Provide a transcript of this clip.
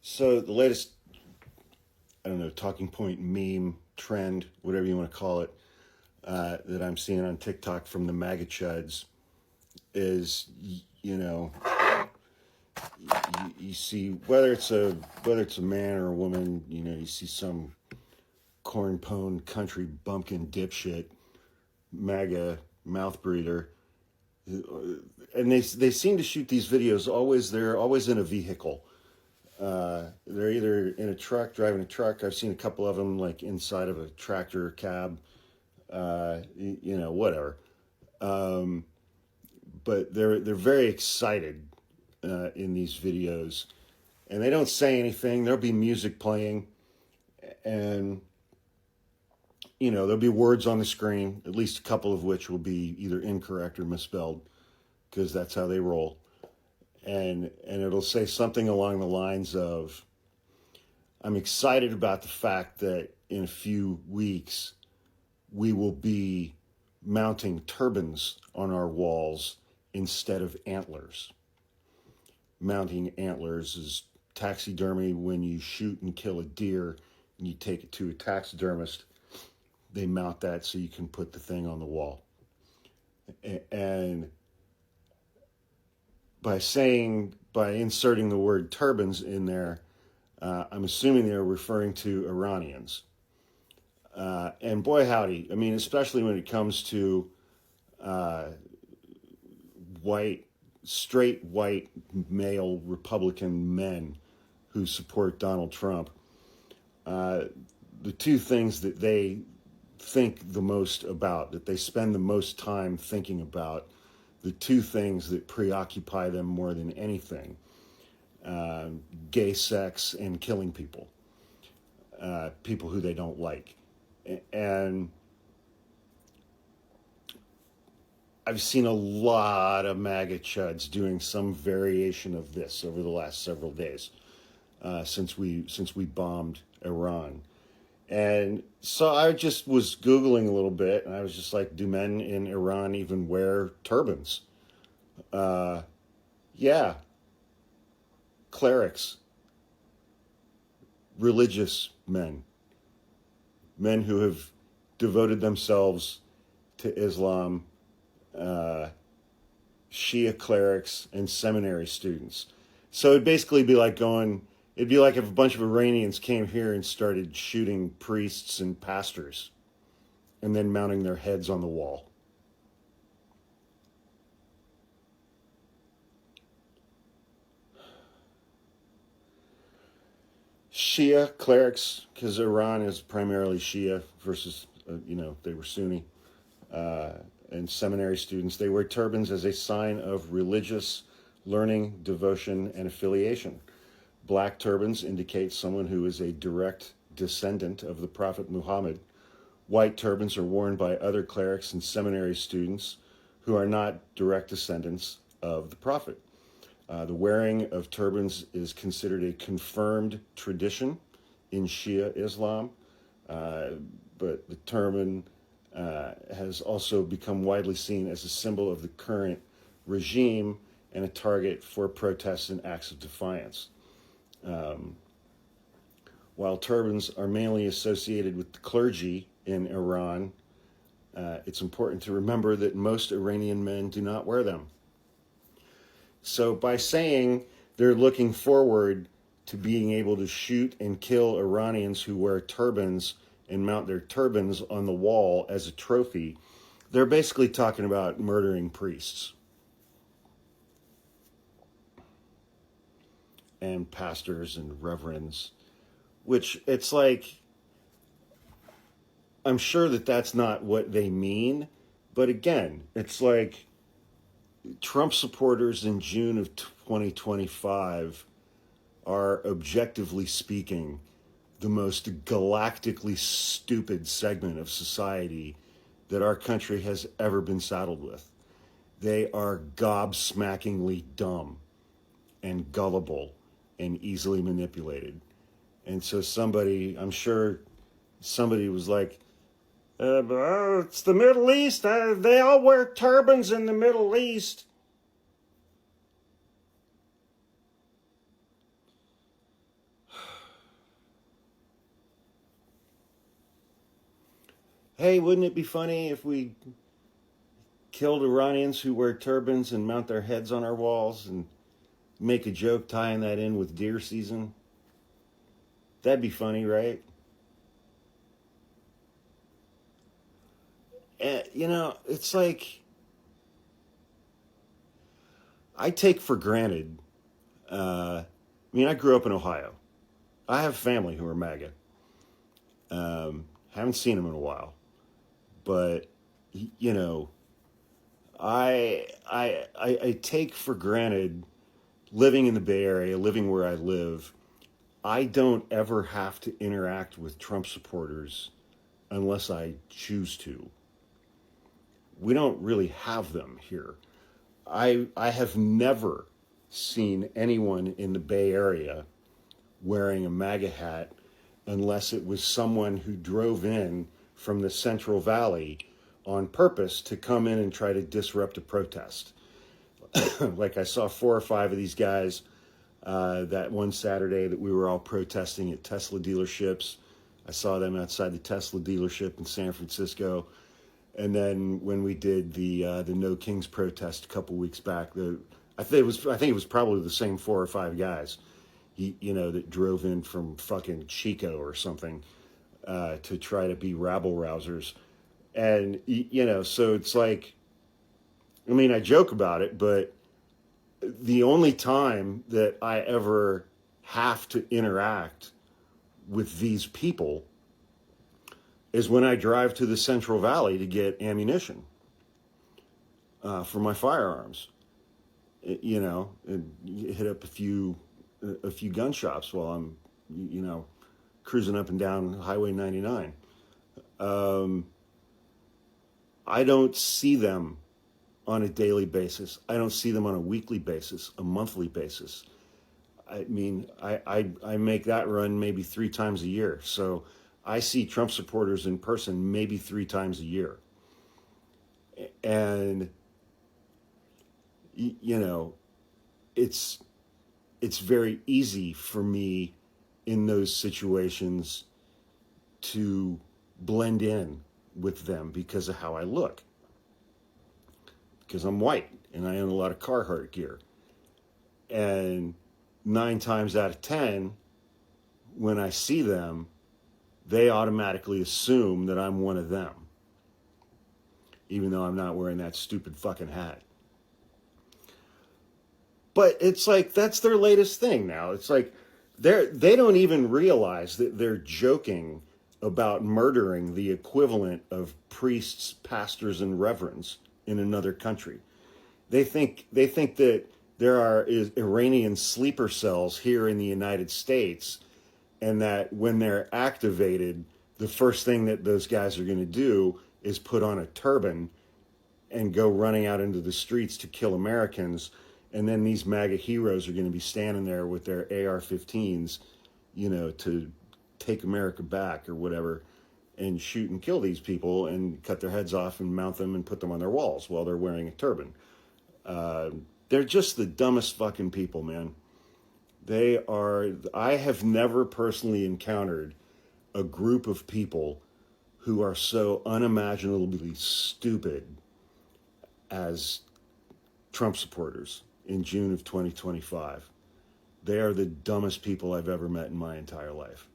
So the latest, I don't know, talking point, meme, trend, whatever you want to call it, that I'm seeing on TikTok from the MAGA chuds is, you see whether it's a man or a woman, you see some corn pone country bumpkin dipshit, MAGA mouth breather, and they seem to shoot these videos always. They're always in a vehicle. They're either in a truck, driving a truck. I've seen a couple of them like inside of a tractor cab, whatever. Um, but they're very excited in these videos, and they don't say anything. There'll be music playing, and there'll be words on the screen, at least a couple of which will be either incorrect or misspelled, because that's how they roll. And it'll say something along the lines of, I'm excited about the fact that in a few weeks we will be mounting turbans on our walls instead of antlers. Mounting antlers is taxidermy. When you shoot and kill a deer and you take it to a taxidermist, they mount that so you can put the thing on the wall. And by inserting the word turbans in there, I'm assuming they're referring to Iranians. And boy, howdy, I mean, especially when it comes to straight white male Republican men who support Donald Trump, the two things that they think the most about, that they spend the most time thinking about, the two things that preoccupy them more than anything, gay sex and killing people, people who they don't like. And I've seen a lot of MAGA chuds doing some variation of this over the last several days, since we bombed Iran. And so I just was Googling a little bit, and I was just like, do men in Iran even wear turbans? Yeah. Clerics. Religious men. Men who have devoted themselves to Islam, Shia clerics, and seminary students. So it'd basically be like it'd be like if a bunch of Iranians came here and started shooting priests and pastors and then mounting their heads on the wall. Shia clerics, because Iran is primarily Shia versus, they were Sunni. And seminary students, they wear turbans as a sign of religious learning, devotion, and affiliation. Black turbans indicate someone who is a direct descendant of the Prophet Muhammad. White turbans are worn by other clerics and seminary students who are not direct descendants of the Prophet. The wearing of turbans is considered a confirmed tradition in Shia Islam, but the turban has also become widely seen as a symbol of the current regime and a target for protests and acts of defiance. While turbans are mainly associated with the clergy in Iran, it's important to remember that most Iranian men do not wear them. So by saying they're looking forward to being able to shoot and kill Iranians who wear turbans and mount their turbans on the wall as a trophy, they're basically talking about murdering priests and pastors and reverends, which it's like, I'm sure that that's not what they mean, but again, it's like Trump supporters in June of 2025 are, objectively speaking, the most galactically stupid segment of society that our country has ever been saddled with. They are gobsmackingly dumb and gullible and easily manipulated. And so I'm sure somebody was like, it's the Middle East. They all wear turbans in the Middle East. hey, wouldn't it be funny if we killed Iranians who wear turbans and mount their heads on our walls and make a joke tying that in with deer season? That'd be funny, right? And, it's like I take for granted. I grew up in Ohio. I have family who are MAGA. Haven't seen them in a while, but you know, I take for granted living in the Bay Area, living where I live. I don't ever have to interact with Trump supporters unless I choose to. We don't really have them here. I have never seen anyone in the Bay Area wearing a MAGA hat unless it was someone who drove in from the Central Valley on purpose to come in and try to disrupt a protest. Like I saw 4 or 5 of these guys that one Saturday that we were all protesting at Tesla dealerships. I saw them outside the Tesla dealership in San Francisco. And then when we did the No Kings protest a couple weeks back, I think it was probably the same 4 or 5 guys, that drove in from fucking Chico or something to try to be rabble rousers. And so it's like, I joke about it, but the only time that I ever have to interact with these people is when I drive to the Central Valley to get ammunition for my firearms. And hit up a few gun shops while I'm, cruising up and down Highway 99. I don't see them on a daily basis. I don't see them on a weekly basis, a monthly basis. I make that run maybe 3 times a year. So I see Trump supporters in person maybe 3 times a year. And, it's very easy for me in those situations to blend in with them because of how I look. Because I'm white and I own a lot of Carhartt gear. And 9 times out of 10, when I see them, they automatically assume that I'm one of them, even though I'm not wearing that stupid fucking hat. But it's like, that's their latest thing now. It's like, they don't even realize that they're joking about murdering the equivalent of priests, pastors, and reverends in another country. They think that there are Iranian sleeper cells here in the United States, and that when they're activated, the first thing that those guys are going to do is put on a turban and go running out into the streets to kill Americans. And then these MAGA heroes are going to be standing there with their AR-15s, to take America back or whatever, and shoot and kill these people and cut their heads off and mount them and put them on their walls while they're wearing a turban. They're just the dumbest fucking people, man. I have never personally encountered a group of people who are so unimaginably stupid as Trump supporters in June of 2025. They are the dumbest people I've ever met in my entire life.